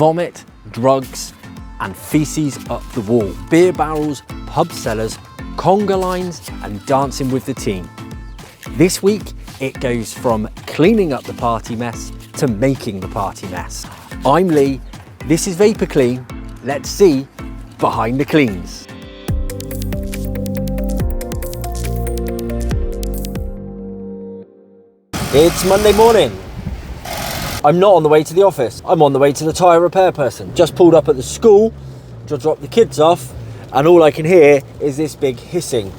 vomit, drugs, and feces up the wall. Beer barrels, pub cellars, conga lines, and dancing with the team. This week, it goes from cleaning up the party mess to making the party mess. I'm Lee, this is Vapor Clean. Let's see behind the cleans. It's Monday morning. I'm not on the way to the office. I'm on the way to the tyre repair person. Just pulled up at the school to drop the kids off, and all I can hear is this big hissing.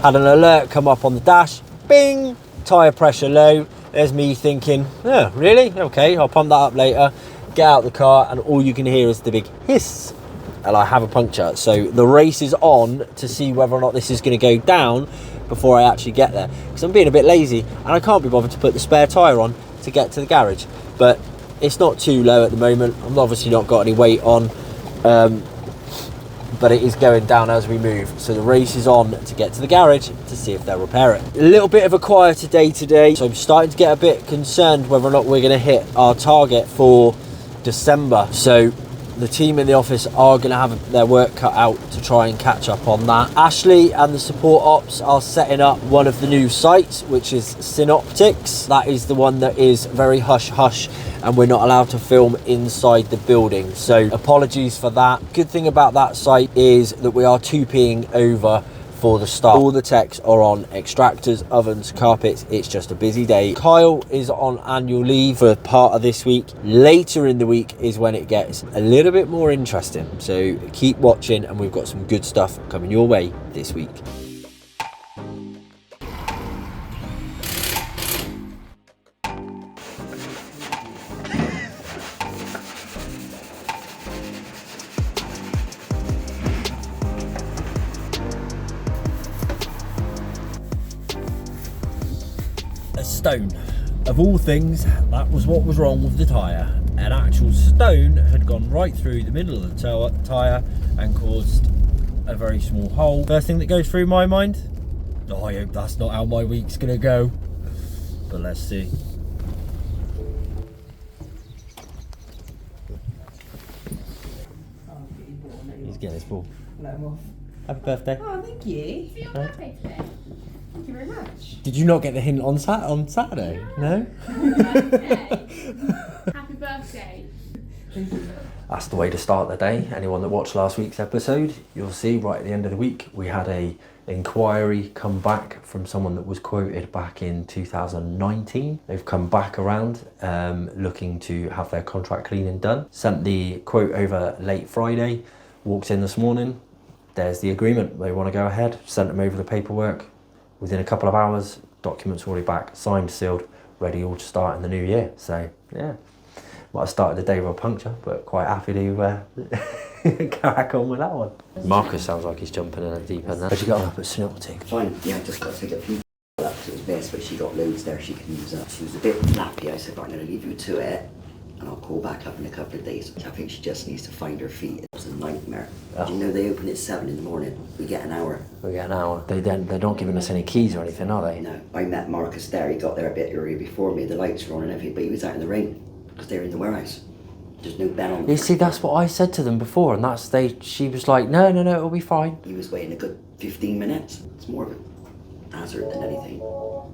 Had an alert come up on the dash, bing, tyre pressure low. There's me thinking, oh, really? Okay, I'll pump that up later. Get out the car, and all you can hear is the big hiss. And I have a puncture. So the race is on to see whether or not this is going to go down before I actually get there. Because I'm being a bit lazy, and I can't be bothered to put the spare tyre on to get to the garage. But it's not too low at the moment. I've obviously not got any weight on. But it is going down as we move. So the race is on to get to the garage to see if they'll repair it. A little bit of a quieter day today. So I'm starting to get a bit concerned whether or not we're going to hit our target for December. So the team in the office are going to have their work cut out to try and catch up on that. Ashley and the support ops are setting up one of the new sites, which is Synoptics. That is the one that is very hush hush, and we're not allowed to film inside the building. So apologies for that. Good thing about that site is that we are 2Ping over for the start. All the techs are on extractors, ovens, carpets. It's just a busy day. Kyle is on annual leave for part of this week. Later in the week is when it gets a little bit more interesting. So keep watching, and we've got some good stuff coming your way this week. Stone. Of all things, that was what was wrong with the tyre. An actual stone had gone right through the middle of the tyre and caused a very small hole. First thing that goes through my mind, oh, I hope that's not how my week's gonna go. But let's see. He's getting his ball. Let him off. Happy birthday. Oh, thank you. For your birthday today. Thank you very much. Did you not get the hint on Saturday? No? Happy birthday. Thank you. That's the way to start the day. Anyone that watched last week's episode, you'll see right at the end of the week we had a inquiry come back from someone that was quoted back in 2019. They've come back around looking to have their contract cleaning done. Sent the quote over late Friday, walked in this morning, there's the agreement. They want to go ahead, sent them over the paperwork. Within a couple of hours, documents already back, signed, sealed, ready all to start in the new year. So yeah, might have started the day with a puncture, but quite happy to crack on with that one. Marcus sounds like he's jumping in a deep end there. How'd you get on up at Synoptic? Fine, yeah, I've just got to take a few because it was best, but she got loads there she can use up. She was a bit flappy. I said, right, I'm going to leave you to it, and I'll call back up in a couple of days. I think she just needs to find her feet. It was a nightmare. Oh. Do you know they open at 7 in the morning? We get an hour. We get an hour. They're not giving us any keys or anything, are they? No, I met Marcus there. He got there a bit earlier before me. The lights were on and everything, but he was out in the rain because they're in the warehouse. There's no bell on. You see, that's what I said to them before, and she was like, no, it'll be fine. He was waiting a good 15 minutes. It's more of a hazard than anything.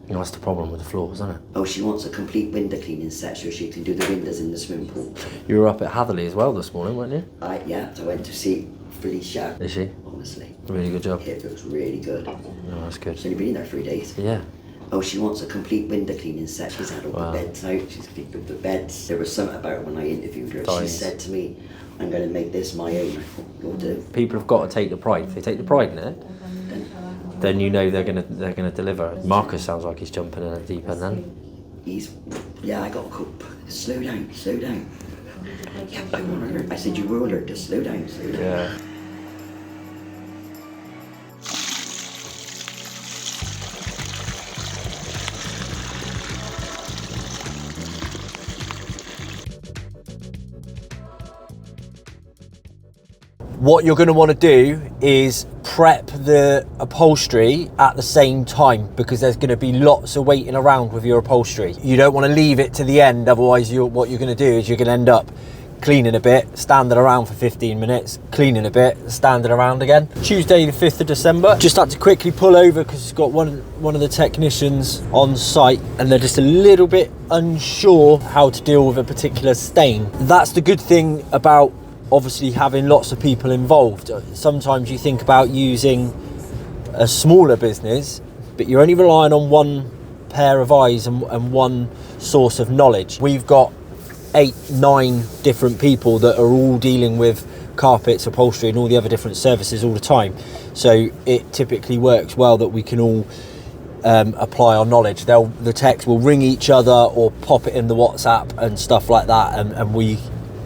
You know, that's the problem with the floors, isn't it? Oh, she wants a complete window cleaning set so she can do the windows in the swimming pool. You were up at Hatherley as well this morning, weren't you? Yeah, so I went to see Felicia. Is she? Honestly. Really good job. It looks really good. Oh, that's good. She's only been in there 3 days. Yeah. Oh, she wants a complete window cleaning set. She's had all the beds out. She's cleaned up the beds. There was something about her when I interviewed her. Dimes. She said to me, I'm going to make this my own. I thought, you'll do. People have got to take the pride. If they take the pride in it, then you know they're gonna deliver. Marcus sounds like he's jumping in a deep end then. I got a call. Slow down. Yeah, I want to learn. I said, you will learn to slow down. Yeah. What you're going to want to do is prep the upholstery at the same time, because there's going to be lots of waiting around with your upholstery. You don't want to leave it to the end, otherwise what you're going to do is you're going to end up cleaning a bit, standing around for 15 minutes, cleaning a bit, standing around again. Tuesday the 5th of December, just had to quickly pull over because it's got one of the technicians on site and they're just a little bit unsure how to deal with a particular stain. That's the good thing about obviously having lots of people involved. Sometimes you think about using a smaller business, but you're only relying on one pair of eyes and one source of knowledge. We've got 8-9 different people that are all dealing with carpets, upholstery and all the other different services all the time, so it typically works well that we can all apply our knowledge. The techs will ring each other or pop it in the WhatsApp and stuff like that, and we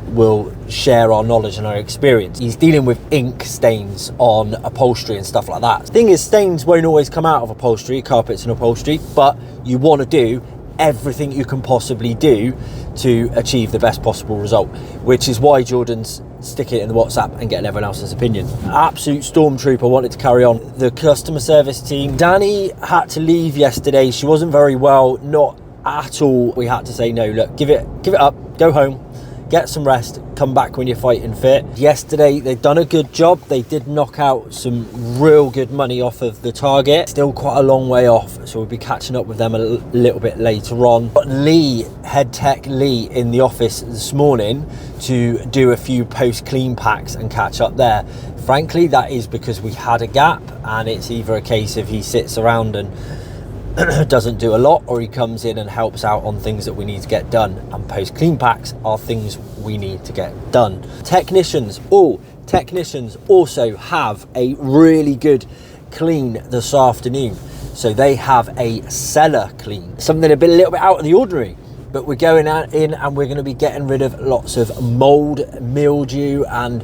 will share our knowledge and our experience. He's dealing with ink stains on upholstery and stuff like that. The thing is, stains won't always come out of upholstery, carpets and upholstery, but you want to do everything you can possibly do to achieve the best possible result, which is why Jordan's sticking it in the WhatsApp and getting everyone else's opinion. Absolute stormtrooper, wanted to carry on. The customer service team, Danny had to leave yesterday. She wasn't very well, not at all. We had to say, no, look, give it up, go home, get some rest, come back when you're fighting fit. Yesterday, they've done a good job. They did knock out some real good money off of the target. Still quite a long way off, so we'll be catching up with them a little bit later on. Got Lee, head tech Lee, in the office this morning to do a few post-clean packs and catch up there. Frankly, that is because we had a gap, and it's either a case of he sits around and doesn't do a lot, or he comes in and helps out on things that we need to get done, and post clean packs are things we need to get done. Technicians also have a really good clean this afternoon, so they have a cellar clean, something a little bit out of the ordinary, but we're going in and we're going to be getting rid of lots of mold, mildew and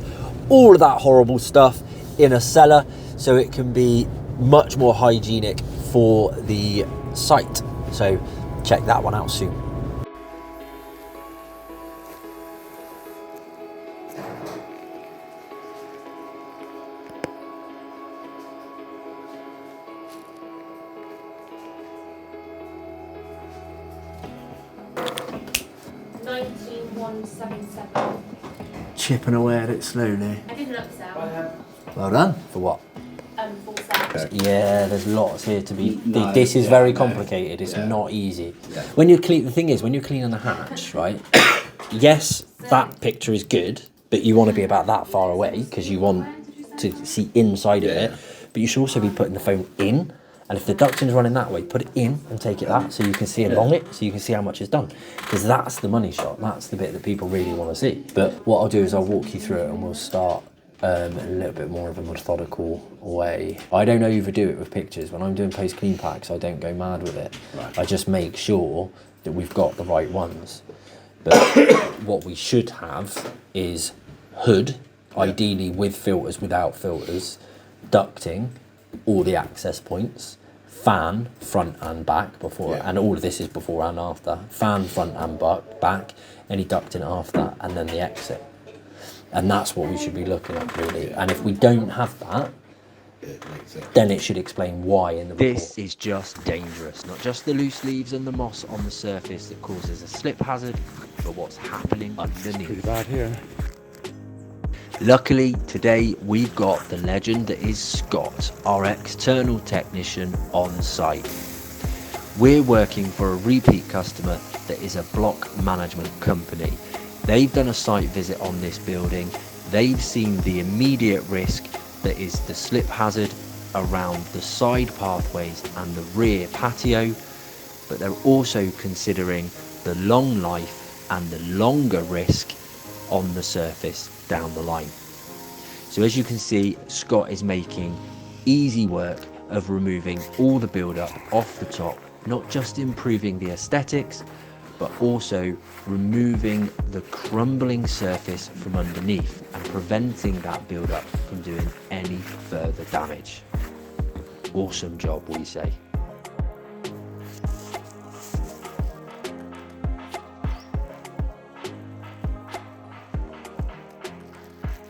all of that horrible stuff in a cellar, so it can be much more hygienic for the site. So check that one out soon. Chipping away at it slowly. I did an upsell. Well done. For what? Full set. Yeah, there's lots here to be. This is very complicated. It's not easy. Yeah. When you clean, the thing is, when you're cleaning a hatch, right? Yes, that picture is good, but you want to be about that far away because you want to see inside of it. But you should also be putting the foam in. And if the ducting's running that way, put it in and take it that, so you can see along it, so you can see how much is done. Because that's the money shot. That's the bit that people really want to see. But what I'll do is I'll walk you through it and we'll start a little bit more of a methodical way. I don't overdo it with pictures. When I'm doing post clean packs, I don't go mad with it. Right. I just make sure that we've got the right ones. But what we should have is hood, ideally with filters, without filters, ducting, all the access points, fan front and back before, and all of this is before and after. Fan front and back, any ducting after, and then the exit. And that's what we should be looking at, really. And if we don't have that, then it should explain why in the report. This is just dangerous. Not just the loose leaves and the moss on the surface that causes a slip hazard, but what's happening underneath. Pretty bad here. Luckily, today we've got the legend that is Scott, our external technician, on site. We're working for a repeat customer that is a block management company. They've done a site visit on this building. They've seen the immediate risk that is the slip hazard around the side pathways and the rear patio, but they're also considering the long life and the longer risk on the surface down the line. So as you can see, Scott is making easy work of removing all the build-up off the top, not just improving the aesthetics, but also removing the crumbling surface from underneath and preventing that build-up from doing any further damage. Awesome job, we say.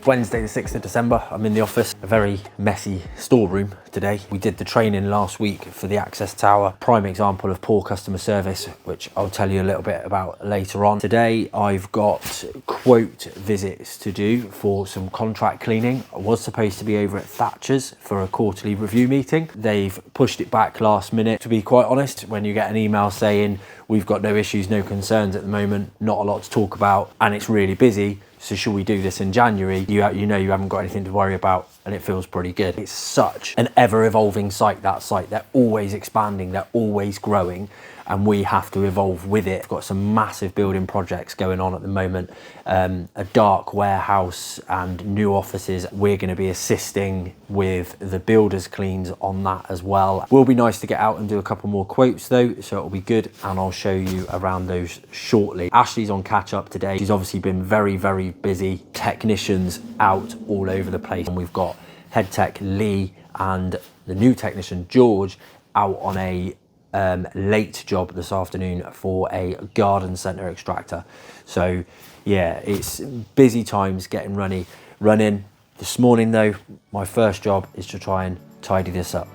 Wednesday the 6th of December, I'm in the office. A very messy storeroom today. We did the training last week for the access tower. Prime example of poor customer service, which I'll tell you a little bit about later on. Today I've got quote visits to do for some contract cleaning. I was supposed to be over at Thatcher's for a quarterly review meeting. They've pushed it back last minute. To be quite honest, when you get an email saying we've got no issues, no concerns at the moment, not a lot to talk about, and it's really busy, so should we do this in January? You know you haven't got anything to worry about, and it feels pretty good. It's such an ever-evolving site, that site. They're always expanding, they're always growing, and we have to evolve with it. We've got some massive building projects going on at the moment, a dark warehouse and new offices. We're going to be assisting with the builders cleans on that as well. Will be nice to get out and do a couple more quotes though, so it'll be good, and I'll show you around those shortly. Ashley's on catch up today. She's obviously been very, very busy. Technicians out all over the place, and we've got head tech Lee and the new technician George out on a late job this afternoon for a garden centre extractor. So yeah, it's busy times getting running. This morning though, my first job is to try and tidy this up.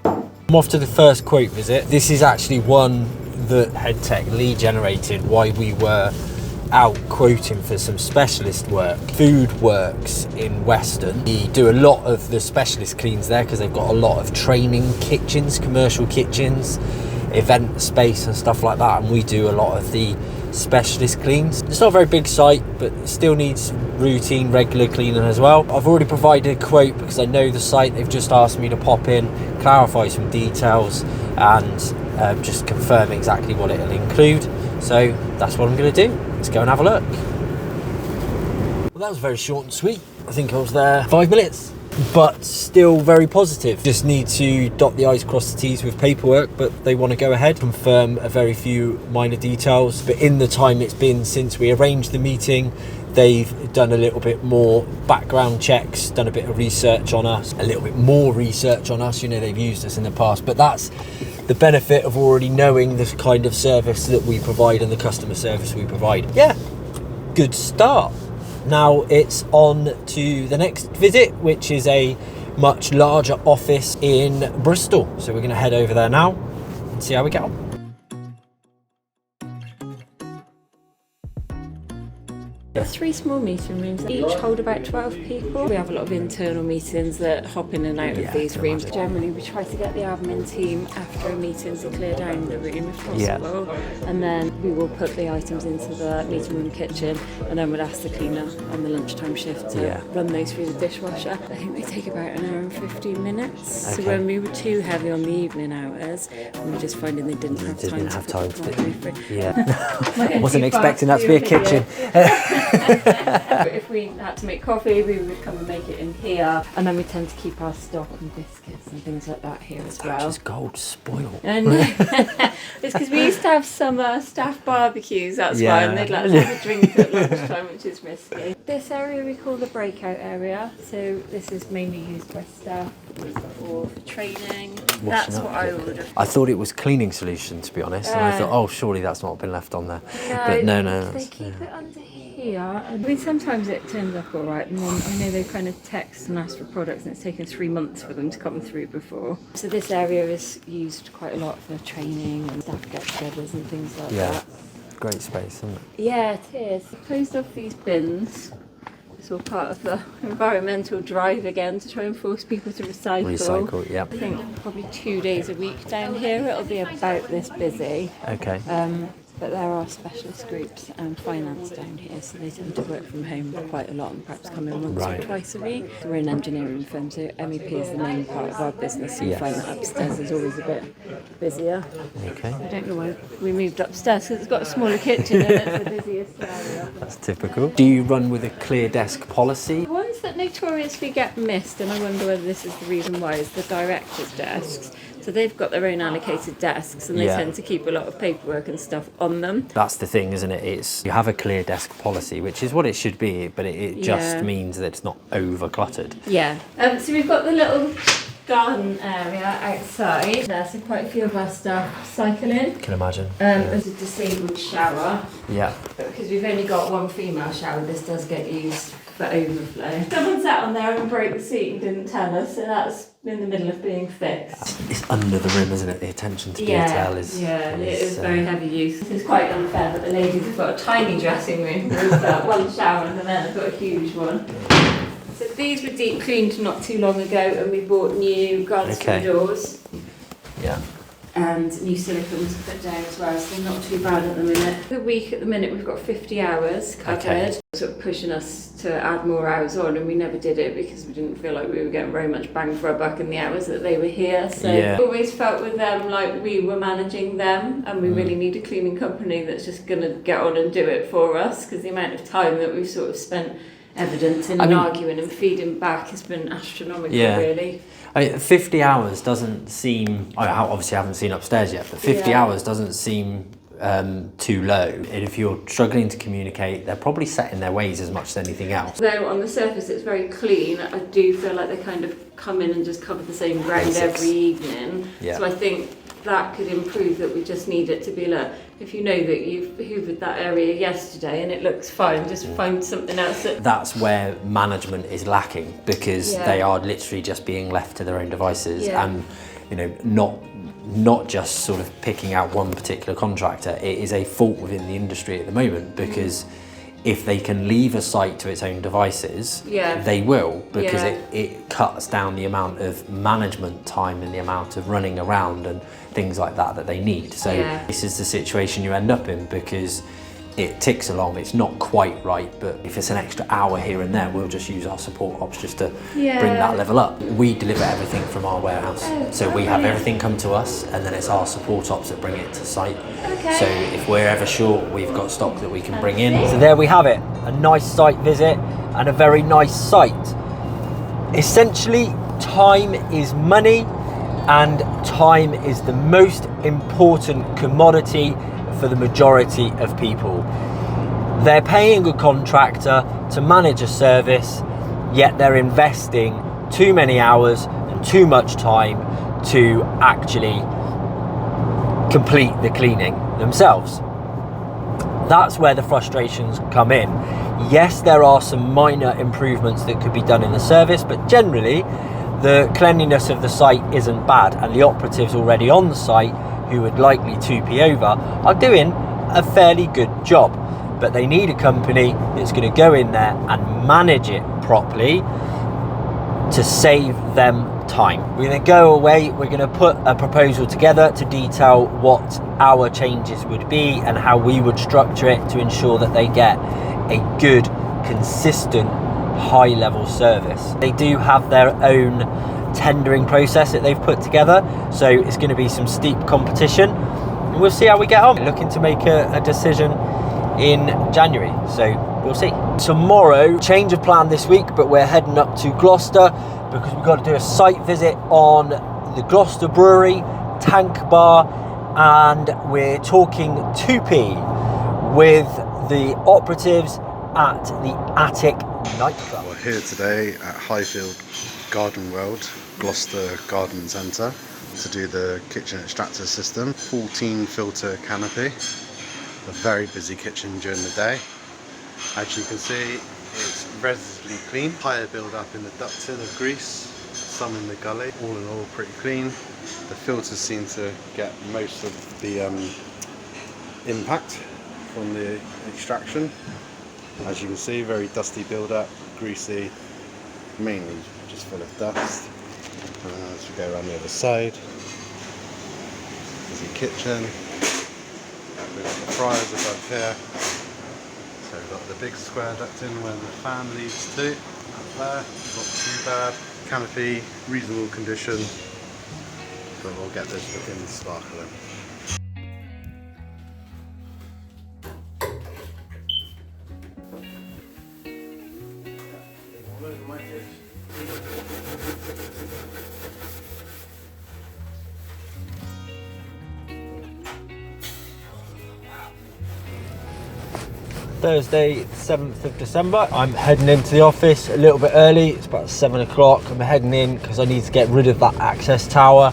I'm off to the first quote visit. This is actually one that head tech Lee generated while we were out quoting for some specialist work. Food Works in Weston. We do a lot of the specialist cleans there because they've got a lot of training kitchens, commercial kitchens, event space and stuff like that, and we do a lot of the specialist cleans. It's not a very big site, but it still needs routine, regular cleaning as well. I've already provided a quote because I know the site. They've just asked me to pop in, clarify some details, and just confirm exactly what it'll include. So that's what I'm going to do. Let's go and have a look. Well, that was very short and sweet. I think I was there 5 minutes, but still very positive. Just need to dot the I's, cross the T's with paperwork, but they want to go ahead, confirm a very few minor details. But in the time it's been since we arranged the meeting, they've done a little bit more background checks, done a bit of research on us, a little bit more research on us. You know, they've used us in the past, but that's the benefit of already knowing the kind of service that we provide and the customer service we provide. Yeah, good start. Now it's on to the next visit, which is a much larger office in Bristol. So we're going to head over there now and see how we get on. There are 3 small meeting rooms, each hold about 12 people. We have a lot of internal meetings that hop in and out of these rooms. Generally we try to get the admin team after a meeting to clear down the room if possible, and then we will put the items into the meeting room kitchen, and then we'll ask the cleaner on the lunchtime shift to run those through the dishwasher. I think they take about an hour and 15 minutes. Okay. So when we were too heavy on the evening hours, we were just finding they didn't have time to put the Yeah. Wasn't expecting that to be a kitchen. If we had to make coffee, we would come and make it in here, and then we tend to keep our stock and biscuits and things like that here as well. Just gold spoiled. And it's because we used to have summer staff barbecues, that's why, and they'd let us have a drink at lunchtime, which is risky. This area we call the breakout area, so this is mainly used by staff for training. That's what I ordered. I thought it was cleaning solution, to be honest, and I thought, oh, surely that's not been left on there. But no. They keep it under here. I mean, sometimes it turns up all right, and then I know they kind of text and ask for products, and it's taken 3 months for them to come through before. So this area is used quite a lot for training and staff get-togethers and things like that. Great space, isn't it? Yeah, it is. We closed off these bins. It's all part of the environmental drive again to try and force people to recycle. Yeah. I think probably 2 days a week down here it'll be about this busy. Okay. But there are specialist groups and finance down here, so they tend to work from home quite a lot and perhaps come in once or twice a week. We're an engineering firm, so MEP is the main part of our business, so you find that upstairs is always a bit busier. Okay. I don't know why we moved upstairs, because it's got a smaller kitchen and it's the busiest area. That's typical. Do you run with a clear desk policy? The ones that notoriously get missed, and I wonder whether this is the reason why, is the directors' desks. So they've got their own allocated desks, and they tend to keep a lot of paperwork and stuff on them. That's the thing, isn't it? It's you have a clear desk policy, which is what it should be, but it just means that it's not over cluttered. Yeah. So we've got the little garden area outside. So quite a few of our staff cycle in. Can imagine. There's a disabled shower. Yeah. But because we've only got one female shower, this does get used for overflow. Someone sat on there and broke the seat and didn't tell us, so that's in the middle of being fixed. It's under the rim, isn't it? The attention to detail is... Yeah, it is very heavy use. It's quite unfair that the ladies have got a tiny dressing room with one shower and the men have got a huge one. So these were deep cleaned not too long ago, and we bought new garden doors. Yeah. And new silicones to put down as well, so they're not too bad at the minute. The week at the minute we've got 50 hours covered, sort of pushing us to add more hours on, and we never did it because we didn't feel like we were getting very much bang for our buck in the hours that they were here. So we always felt with them like we were managing them, and we really need a cleaning company that's just going to get on and do it for us, because the amount of time that we've sort of spent evidencing and arguing and feeding back has been astronomical, really. 50 hours doesn't seem, I obviously haven't seen upstairs yet, but 50 hours doesn't seem too low. And if you're struggling to communicate, they're probably set in their ways as much as anything else. Though on the surface it's very clean, I do feel like they kind of come in and just cover the same ground every evening. So I think that could improve, that we just need it to be like, if you know that you've hoovered that area yesterday and it looks fine, just find something else. That's where management is lacking, because they are literally just being left to their own devices, and you know, not just sort of picking out one particular contractor. It is a fault within the industry at the moment, because if they can leave a site to its own devices, they will, because it cuts down the amount of management time and the amount of running around and things like that that they need. So this is the situation you end up in, because it ticks along. It's not quite right, but if it's an extra hour here and there, we'll just use our support ops just to bring that level up. We deliver everything from our warehouse, so we have everything come to us, and then it's our support ops that bring it to site. So if we're ever short, we've got stock that we can bring in. So there we have it, a nice site visit and a very nice site. Essentially, time is money, and time is the most important commodity for the majority of people. They're paying a contractor to manage a service, yet they're investing too many hours and too much time to actually complete the cleaning themselves. That's where the frustrations come in. Yes, there are some minor improvements that could be done in the service, but generally the cleanliness of the site isn't bad, and the operatives already on the site who would likely 2P over are doing a fairly good job, but they need a company that's going to go in there and manage it properly to save them time. We're going to go away, we're going to put a proposal together to detail what our changes would be and how we would structure it to ensure that they get a good, consistent, high-level service. They do have their own tendering process that they've put together, so it's going to be some steep competition, and we'll see how we get on. Looking to make a decision in January, so we'll see. Tomorrow, change of plan this week, but we're heading up to Gloucester because we've got to do a site visit on the Gloucester Brewery, Tank Bar, and we're talking 2P with the operatives at the Attic Nightclub. We're here today at Highfield Garden World, Gloucester Garden Centre, to do the kitchen extractor system. 14 filter canopy, a very busy kitchen during the day. As you can see, it's relatively clean. Higher build up in the ducting of grease, some in the gully. All in all, pretty clean. The filters seem to get most of the impact from the extraction. As you can see, very dusty build up, greasy, mainly just full of dust. And as we go around the other side, there's the kitchen. We've got the fryers above here. So we've got the big square ducting where the fan leads to, up there. Not too bad. Canopy, reasonable condition, but we'll get this looking sparkling. Thursday, 7th of December. I'm heading into the office a little bit early. It's about 7 o'clock. I'm heading in because I need to get rid of that access tower.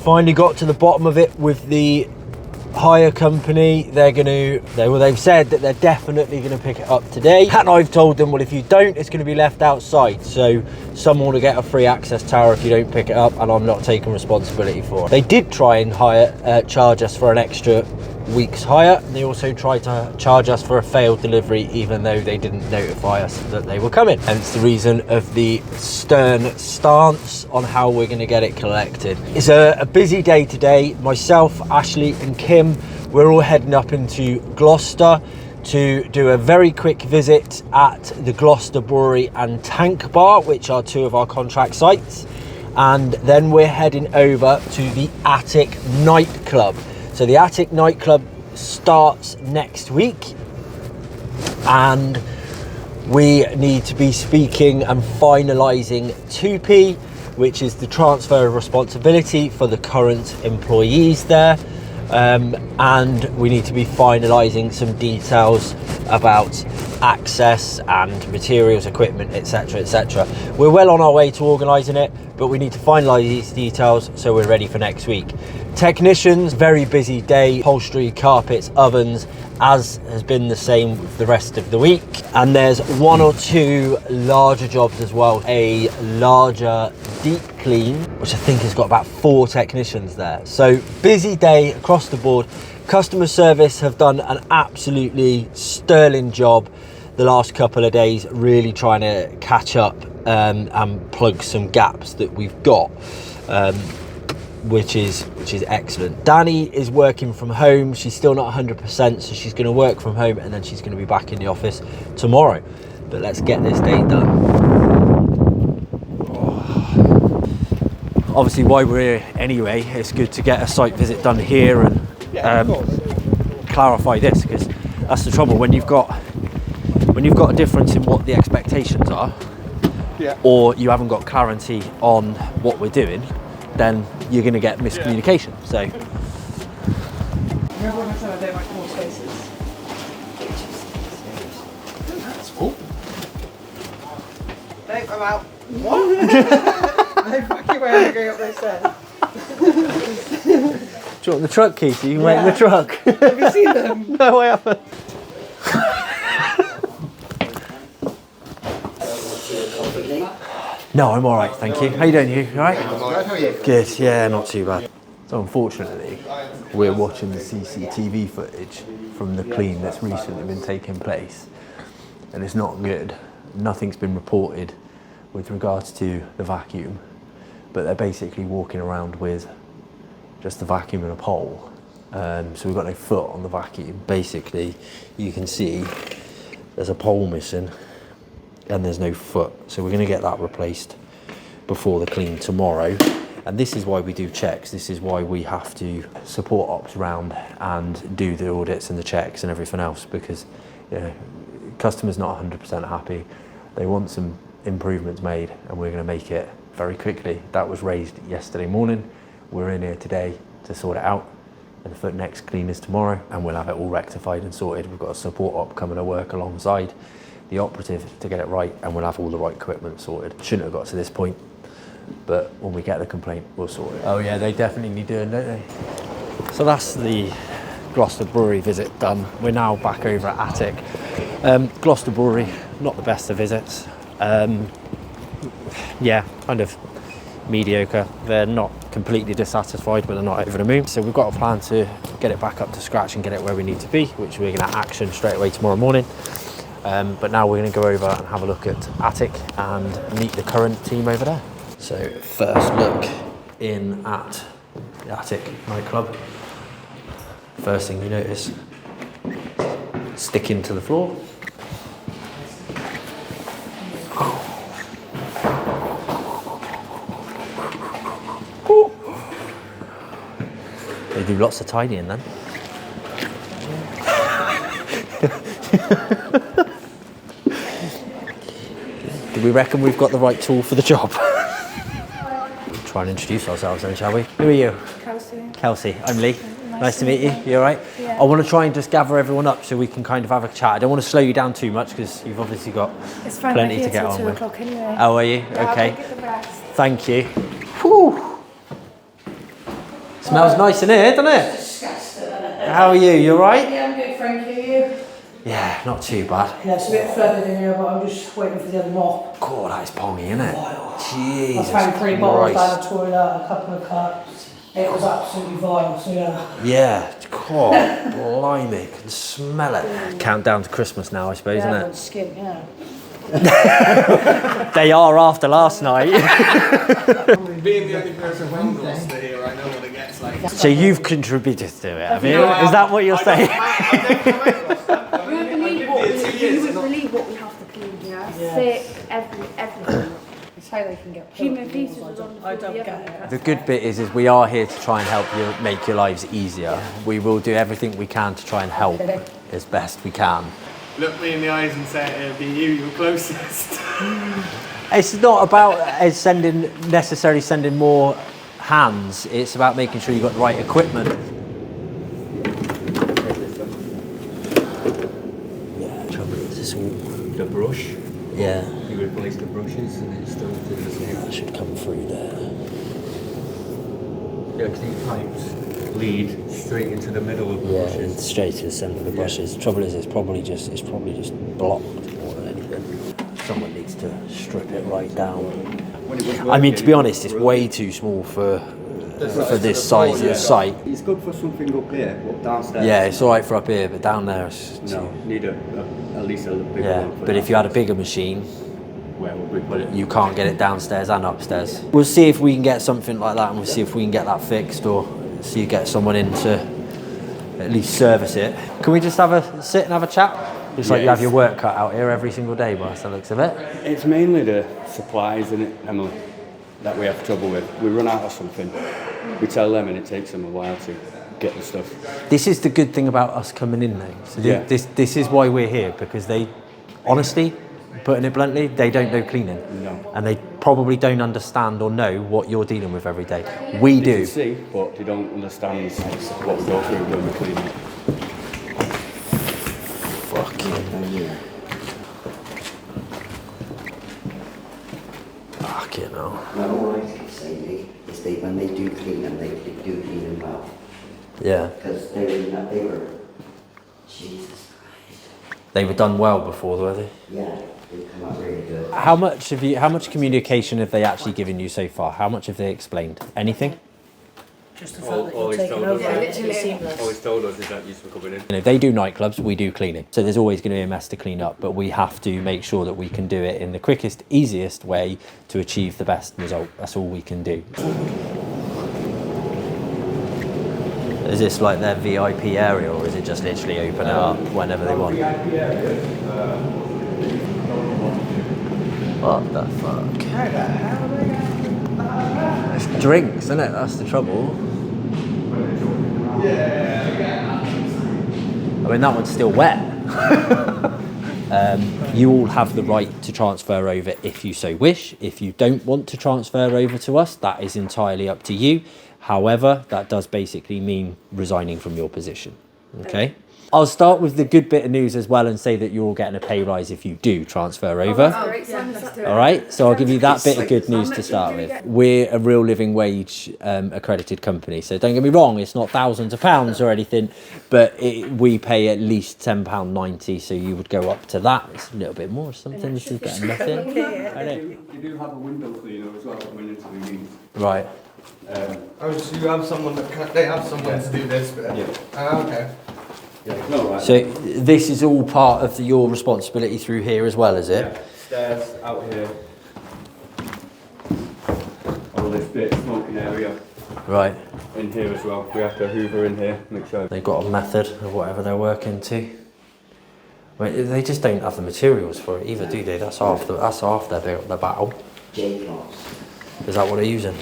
Finally got to the bottom of it with the hire company. They've said that they're definitely going to pick it up today, and I've told them, well, if you don't, it's going to be left outside, so someone will get a free access tower if you don't pick it up, and I'm not taking responsibility for it. They did try and charge us for an extra week's hire, and they also tried to charge us for a failed delivery, even though they didn't notify us that they were coming. Hence the reason of the stern stance on how we're going to get it collected. It's a busy day today. Myself, Ashley and Kim, we're all heading up into Gloucester to do a very quick visit at the Gloucester Brewery and Tank Bar, which are two of our contract sites, and then we're heading over to the Attic Nightclub. So the Attic Nightclub starts next week, and we need to be speaking and finalising 2P, which is the transfer of responsibility for the current employees there. And we need to be finalising some details about access and materials, equipment, etc, etc. We're well on our way to organising it, but we need to finalise these details so we're ready for next week. Technicians, very busy day, upholstery, carpets, ovens, as has been the same with the rest of the week. And there's one or two larger jobs as well. A larger deep clean, which I think has got about 4 technicians there. So busy day across the board. Customer service have done an absolutely sterling job the last couple of days, really trying to catch up and plug some gaps that we've got. Which is excellent. Danny is working from home. She's still not 100%, so she's going to work from home, and then she's going to be back in the office tomorrow. But let's get this day done. Obviously, while we're here anyway, it's good to get a site visit done here and clarify this, because that's the trouble when you've got a difference in what the expectations are, or you haven't got clarity on what we're doing, then you're going to get miscommunication. So Remember when I said I don't like more spaces? That's cool. Nope, I'm out. What? No fucking way I'm going up those stairs. do you want the truck key so you can wait in the truck? Have you seen them? No, I haven't. No, I'm all right, thank you. How you doing, you? All right? Good, yeah, not too bad. So unfortunately, we're watching the CCTV footage from the clean that's recently been taking place, and it's not good. Nothing's been reported with regards to the vacuum, but they're basically walking around with just the vacuum and a pole. So we've got no foot on the vacuum. Basically, you can see there's a pole missing and there's no foot. So we're going to get that replaced before the clean tomorrow. And this is why we do checks. This is why we have to support ops around and do the audits and the checks and everything else, because customers not 100% happy. They want some improvements made, and we're going to make it very quickly. That was raised yesterday morning. We're in here today to sort it out, and the next clean is tomorrow, and we'll have it all rectified and sorted. We've got a support op coming to work alongside the operative to get it right, and we'll have all the right equipment sorted. Shouldn't have got to this point, but when we get the complaint, we'll sort it. Oh yeah, they definitely need doing, don't they? So that's the Gloucester Brewery visit done. We're now back over at Attic. Gloucester Brewery, not the best of visits. Yeah, kind of mediocre. They're not completely dissatisfied, but they're not over the moon. So we've got a plan to get it back up to scratch and get it where we need to be, which we're going to action straight away tomorrow morning. But now we're going to go over and have a look at Attic and meet the current team over there. So first look in at the Attic nightclub. First thing you notice, sticking to the floor. They do lots of tidying then. Do we reckon we've got the right tool for the job? Try and introduce ourselves then, shall we? Who are you? Kelsey. Kelsey, I'm Lee. Nice to meet you. You all right? Yeah. I want to try and just gather everyone up so we can kind of have a chat. I don't want to slow you down too much because you've obviously got plenty to get on with. 2 o'clock anyway. Oh, are you? Yeah, okay. I'll get the rest. Thank you. Whew. Smells nice in here, doesn't it? Disgusting. How are you? You alright? Yeah, I'm good, thank you. Yeah, not too bad. Yeah, it's a bit flooded in here, but I'm just waiting for the other mop. God, that is pongy, isn't it? Jesus I found 3 bottles down Christ. the toilet, a couple of cups. It was absolutely vile, so yeah. Yeah, God, blimey, can smell it. Countdown to Christmas now, I suppose, Yeah, isn't skin, yeah. it? They are after last night. Being the only person from Gloucester here, I know what it gets like. So you've contributed to it, have you? Is that what you're saying? You would believe what we have to clean here. Sick, everything. It's how they can get Human feces was on the floor. I don't get it. The good bit is we are here to try and help you make your lives easier. We will do everything we can to try and help as best we can. Look me in the eyes and say it'll be you, you're closest. It's not about necessarily sending more hands. It's about making sure you've got the right equipment. Yeah, trouble is it's all The brush, yeah. you replace the brushes and it's still the same. That should come through there. Yeah, because these pipes lead straight into the middle of the Yeah, brushes. and straight to the centre of the brushes. Trouble is, it's probably just blocked more than anything. Someone needs to strip it right down. I mean, to be honest, it's way too small for this size of the site. It's good for something up here, but downstairs. Yeah, it's all right for up here, but down there, it's No, need at least a bigger yeah. one. For But if you had a bigger machine, where would we put it? you can't get it downstairs and upstairs. We'll see if we can get something like that, and we'll see if we can get that fixed, or see you get someone in to at least service it. Can we just have a sit and have a chat? It's like you have your work cut out here every single day, by the looks of it. It's mainly the supplies, isn't it, Emily, that we have trouble with. We run out of something, we tell them, and it takes them a while to get the stuff. This is the good thing about us coming in, though. So this is why we're here, because they, honestly, putting it bluntly, they don't know cleaning. No. And they probably don't understand or know what you're dealing with every day. We They do. can see, but they don't understand what we go through when we're cleaning. Fucking hell. Now, all I can say is when they do clean them, they do clean them well. Yeah. Because they were, Jesus Christ. They were done well before, were they? Yeah, they come out really good. How much communication have they actually given you so far? How much have they explained? Anything? Just the fact that you're taking over, it's seamless. All he's told us is that you're coming in. You know, they do nightclubs, we do cleaning. So there's always going to be a mess to clean up, but we have to make sure that we can do it in the quickest, easiest way to achieve the best result. That's all we can do. Is this like their VIP area, or is it just literally open it up whenever they want? What the fuck? It's drinks, isn't it? That's the trouble. I mean, that one's still wet. You all have the right to transfer over if you so wish. If you don't want to transfer over to us, that is entirely up to you. However, that does basically mean resigning from your position. Okay? I'll start with the good bit of news as well and say that you're all getting a pay rise if you do transfer over. All right, so I'll give you that bit of good news to start with. We're a real living wage accredited company, so don't get me wrong, it's not thousands of pounds or anything, but we pay at least £10.90, so you would go up to that. It's a little bit more, something. This is better than nothing. You do have a window cleaner as well coming into the meetings. Right. Oh, so you have someone they have someone to do this bit? Yeah. Okay. Yeah, no, right. So this is all part of your responsibility through here as well, is it? Yeah, stairs out here. All this bit, smoking area. Right. In here as well. We have to hoover in here, make sure. They've got a method of whatever they're working to. I mean, they just don't have the materials for it either, do they? That's half their battle. J-Class. Is that what they're using?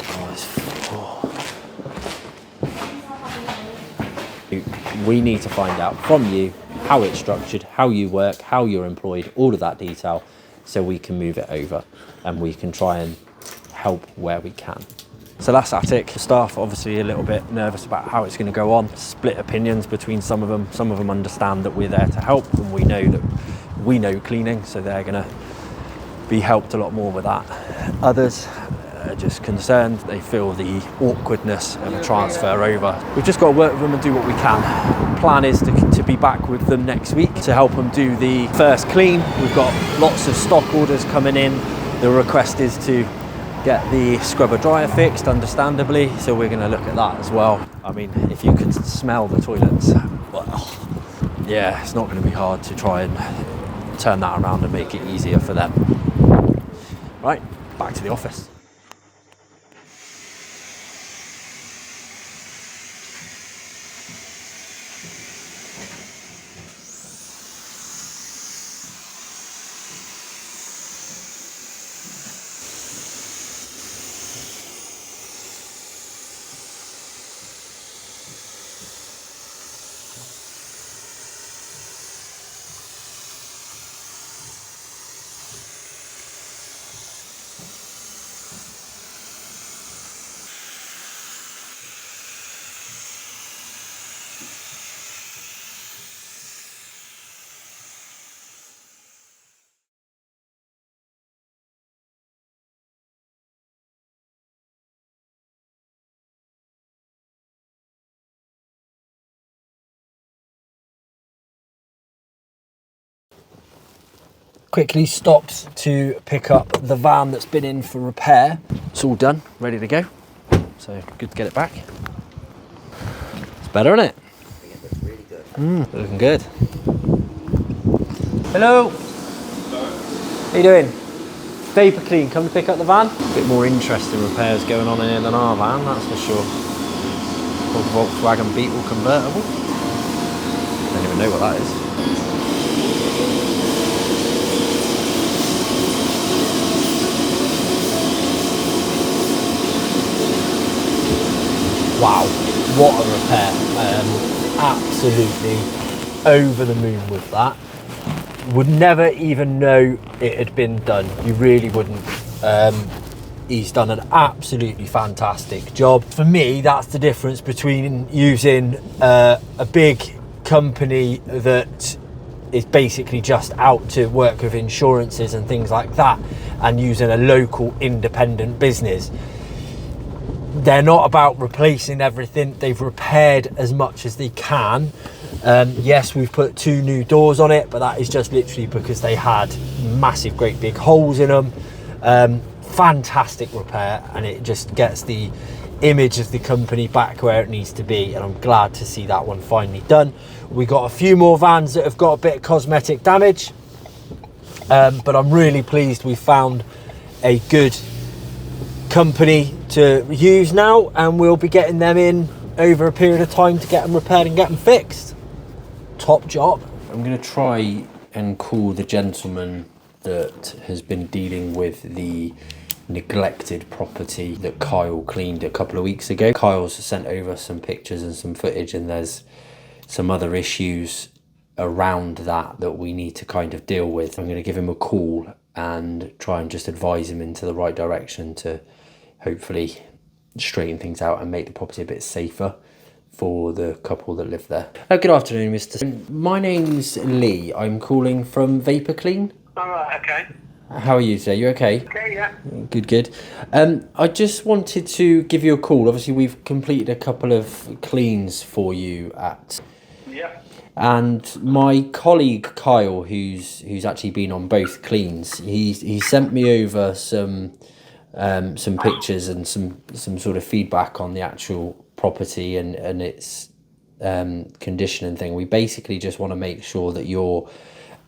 We need to find out from you how it's structured, how you work, how you're employed, all of that detail, so we can move it over and we can try and help where we can. So that's attic. The staff obviously a little bit nervous about how it's going to go on. Split opinions between some of them. Some of them understand that we're there to help, and we know that we know cleaning, so they're going to be helped a lot more with that. Others are just concerned. They feel the awkwardness of a transfer over. We've just got to work with them and do what we can. Plan is to be back with them next week to help them do the first clean. We've got lots of stock orders coming in. The request is to get the scrubber dryer fixed, understandably, so we're going to look at that as well. I mean, if you could smell the toilets, well, yeah, it's not going to be hard to try and turn that around and make it easier for them. Right, back to the office. Quickly stopped to pick up the van that's been in for repair. It's all done, ready to go. So good to get it back. It's better, isn't it? Yeah, it looks really good. Looking good. Hello. How you doing? Vapor Clean, come to pick up the van. A bit more interesting repairs going on in here than our van, that's for sure. Called Volkswagen Beetle convertible. Don't even know what that is. Wow, what a repair. Absolutely over the moon with that. Would never even know it had been done. You really wouldn't. He's done an absolutely fantastic job. For me, that's the difference between using a big company that is basically just out to work with insurances and things like that, and using a local independent business. They're not about replacing everything. They've repaired as much as they can. Yes, we've put 2 new doors on it, but that is just literally because they had massive, great big holes in them. Fantastic repair, and it just gets the image of the company back where it needs to be, and I'm glad to see that one finally done. We got a few more vans that have got a bit of cosmetic damage, but I'm really pleased we found a good company to use now, and we'll be getting them in over a period of time to get them repaired and get them fixed. Top job. I'm going to try and call the gentleman that has been dealing with the neglected property that Kyle cleaned a couple of weeks ago. Kyle's sent over some pictures and some footage, and there's some other issues around that we need to kind of deal with. I'm going to give him a call and try and just advise him into the right direction to hopefully straighten things out and make the property a bit safer for the couple that live there. Good afternoon, Mr. My name's Lee. I'm calling from Vapor Clean. All right, okay. How are you today? You okay? Okay, yeah. Good. I just wanted to give you a call. Obviously, we've completed a couple of cleans for you at... Yeah. And my colleague Kyle, who's actually been on both cleans, he sent me over some pictures and some sort of feedback on the actual property and its condition and thing. We basically just want to make sure that you're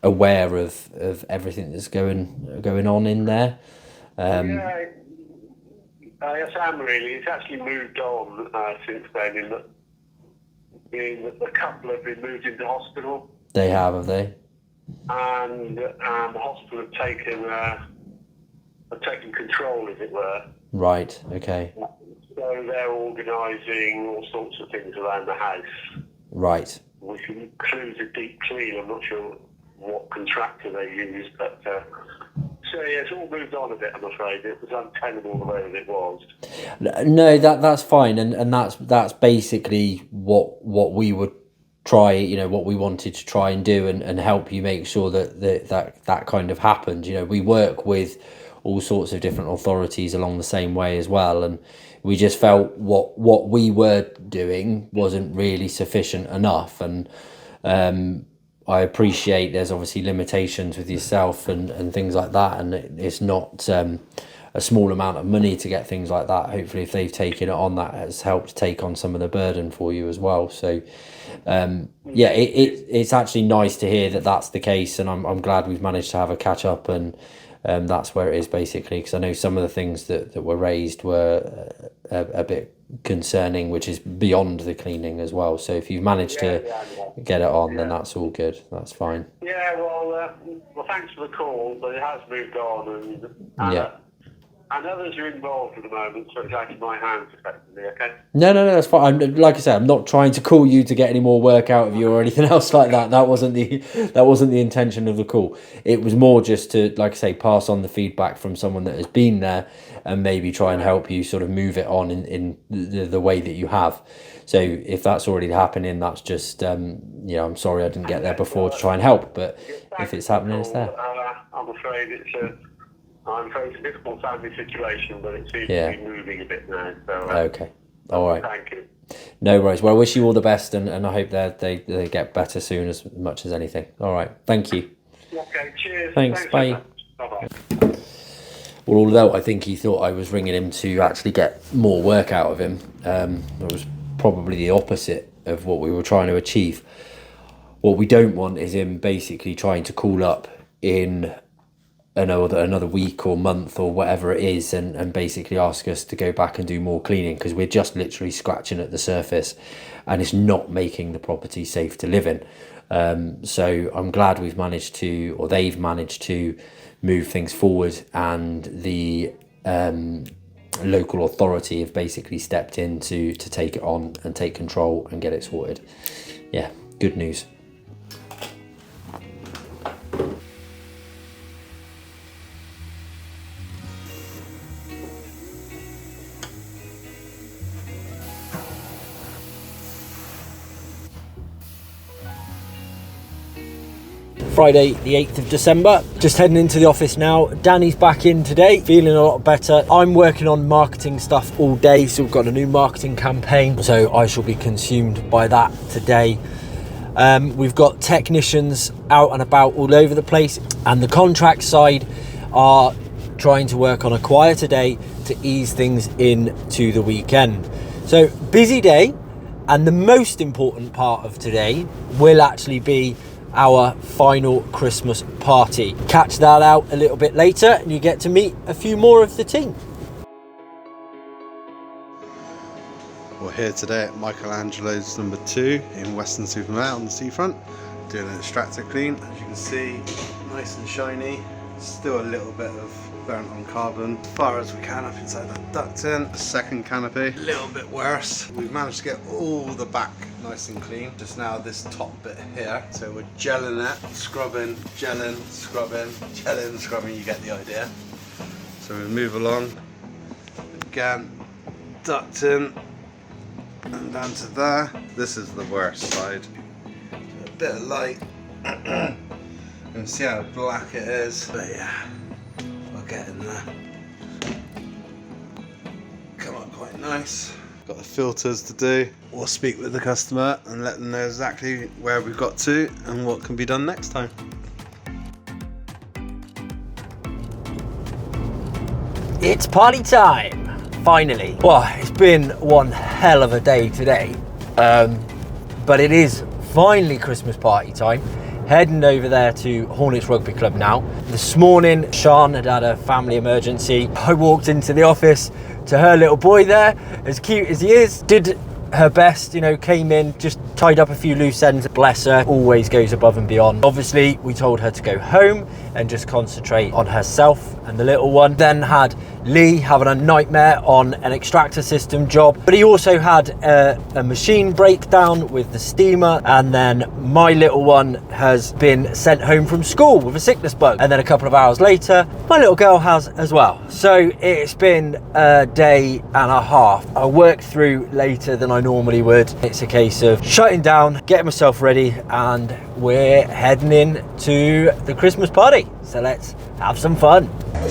aware of everything that's going on in there. Yes, I am really. It's actually moved on since then. In the couple have been moved into hospital. They have they? And the hospital have taken control, as it were. Right. Okay. So they're organising all sorts of things around the house. Right. Which includes a deep clean. I'm not sure what contractor they use, but it's all moved on a bit, I'm afraid. It was untenable the way that it was. No, that's fine, and that's basically what we would try, you know, what we wanted to try and do and help you make sure that kind of happened. You know, we work with all sorts of different authorities along the same way as well, and we just felt what we were doing wasn't really sufficient enough. And I appreciate there's obviously limitations with yourself and things like that, and it's not a small amount of money to get things like that. Hopefully if they've taken it on, that has helped take on some of the burden for you as well. So yeah, it's actually nice to hear that that's the case, and I'm glad we've managed to have a catch up, and that's where it is basically, because I know some of the things that were raised were a bit concerning, which is beyond the cleaning as well. So if you've managed to get it on, then that's all good. That's fine. Yeah, well, thanks for the call, but it has moved on, and others are involved at the moment, so it's out of my hands effectively. Okay. No, that's fine. Like I said, I'm not trying to call you to get any more work out of you or anything else like that. That wasn't the intention of the call. It was more just to, like I say, pass on the feedback from someone that has been there and maybe try and help you sort of move it on in the way that you have. So if that's already happening, that's just you know, I'm sorry I didn't get there before to try and help, but if it's happening, it's there. I'm afraid I'm facing a difficult family situation, but it seems to be moving a bit now. So, okay, all right. Thank you. No worries. Well, I wish you all the best, and I hope that they get better soon as much as anything. All right. Thank you. Okay. Cheers. Thanks. Bye. Bye. Well, although I think he thought I was ringing him to actually get more work out of him, it was probably the opposite of what we were trying to achieve. What we don't want is him basically trying to call up in another week or month or whatever it is, and basically ask us to go back and do more cleaning, because we're just literally scratching at the surface and it's not making the property safe to live in. So I'm glad they've managed to move things forward, and the local authority have basically stepped in to take it on and take control and get it sorted. Yeah, good news. Friday the 8th of December, just heading into the office now. Danny's back in today, feeling a lot better. I'm working on marketing stuff all day, so we've got a new marketing campaign, so I shall be consumed by that today. We've got technicians out and about all over the place, and the contract side are trying to work on a quieter day to ease things into the weekend. So busy day, and the most important part of today will actually be our final Christmas party. Catch that out a little bit later, and you get to meet a few more of the team. We're here today at Michelangelo's number 2 in Weston Supermare on the seafront, doing an extractor clean. As you can see, nice and shiny. Still a little bit of burnt on carbon. As far as we can up inside that ducting. The second canopy, a little bit worse. We've managed to get all the back nice and clean. Just now this top bit here. So we're gelling it, scrubbing, gelling, scrubbing, gelling, scrubbing, you get the idea. So we move along. Again, ducting, and down to there. This is the worst side. A bit of light. You can see how black it is. But yeah, we're getting there. Come up quite nice. Got the filters to do. We'll speak with the customer and let them know exactly where we've got to and what can be done next time. It's party time, finally. Well, it's been one hell of a day today, but it is finally Christmas party time. Heading over there to Hornets Rugby Club now. This morning, Sean had a family emergency. I walked into the office to her little boy there, as cute as he is. Did her best, you know, came in, just tied up a few loose ends. Bless her, always goes above and beyond. Obviously, we told her to go home and just concentrate on herself and the little one. Then had Lee having a nightmare on an extractor system job, but he also had a machine breakdown with the steamer. And then my little one has been sent home from school with a sickness bug. And then a couple of hours later, my little girl has as well. So it's been a day and a half. I worked through later than I normally would. It's a case of shutting down, getting myself ready, and we're heading in to the Christmas party. So let's have some fun. I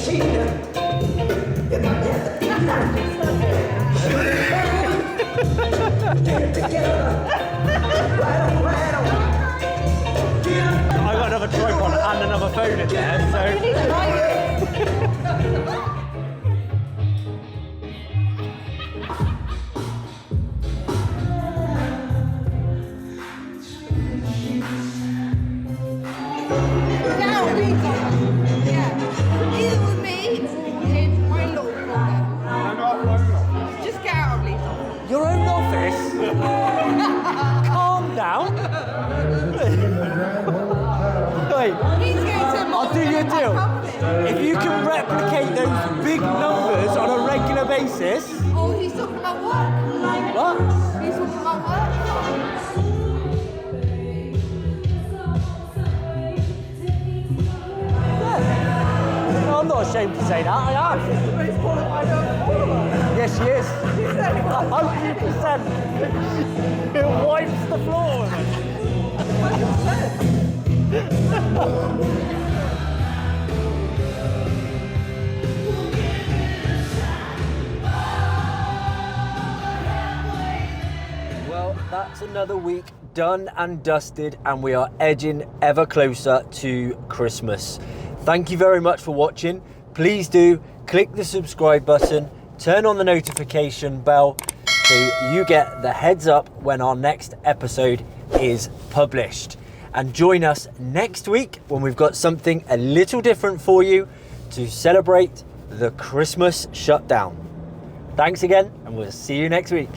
got another tripod and another phone in there, so. Your own office? Calm down. Wait, I'll do you a deal. If you can replicate those big numbers on a regular basis. Oh, he's talking about work. What? He's talking about work. No, I'm not ashamed to say that, I am. Yes, she is. 100%. It wipes the floor with Well, that's another week done and dusted, and we are edging ever closer to Christmas. Thank you very much for watching. Please do click the subscribe button, turn on the notification bell so you get the heads up when our next episode is published. And join us next week when we've got something a little different for you to celebrate the Christmas shutdown. Thanks again, and we'll see you next week.